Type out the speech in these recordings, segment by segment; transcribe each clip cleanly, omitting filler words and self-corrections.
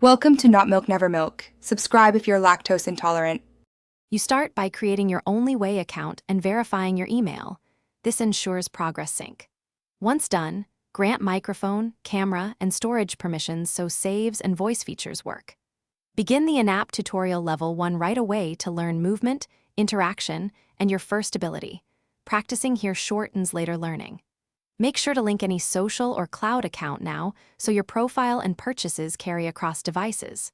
Welcome to Not Milk Never Milk. Subscribe if you're lactose intolerant. You start by creating your Only Way account and verifying your email. This ensures progress sync. Once done, grant microphone, camera, and storage permissions so saves and voice features work. Begin the in-app tutorial level 1 right away to learn movement, interaction, and your first ability. Practicing here shortens later learning. Make sure to link any social or cloud account now so your profile and purchases carry across devices.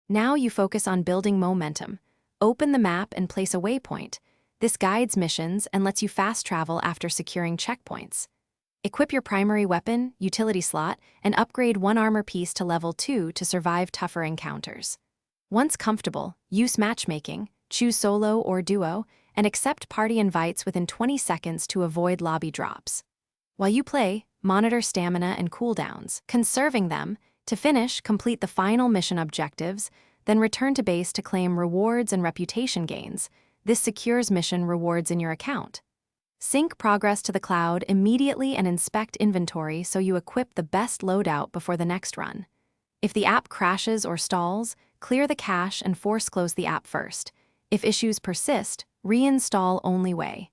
Now you focus on building momentum. Open the map and place a waypoint. This guides missions and lets you fast travel after securing checkpoints. Equip your primary weapon, utility slot, and upgrade one armor piece to level 2 to survive tougher encounters. Once comfortable, use matchmaking, choose solo or duo, and accept party invites within 20 seconds to avoid lobby drops. While you play, monitor stamina and cooldowns, conserving them. To finish, complete the final mission objectives, then return to base to claim rewards and reputation gains. This secures mission rewards in your account. Sync progress to the cloud immediately and inspect inventory so you equip the best loadout before the next run. If the app crashes or stalls, clear the cache and force close the app first. If issues persist, reinstall Only Way.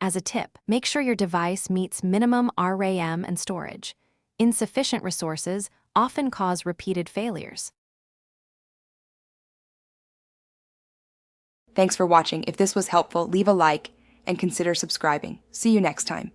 As a tip, make sure your device meets minimum RAM and storage. Insufficient resources often cause repeated failures. Thanks for watching. If this was helpful, leave a like and consider subscribing. See you next time.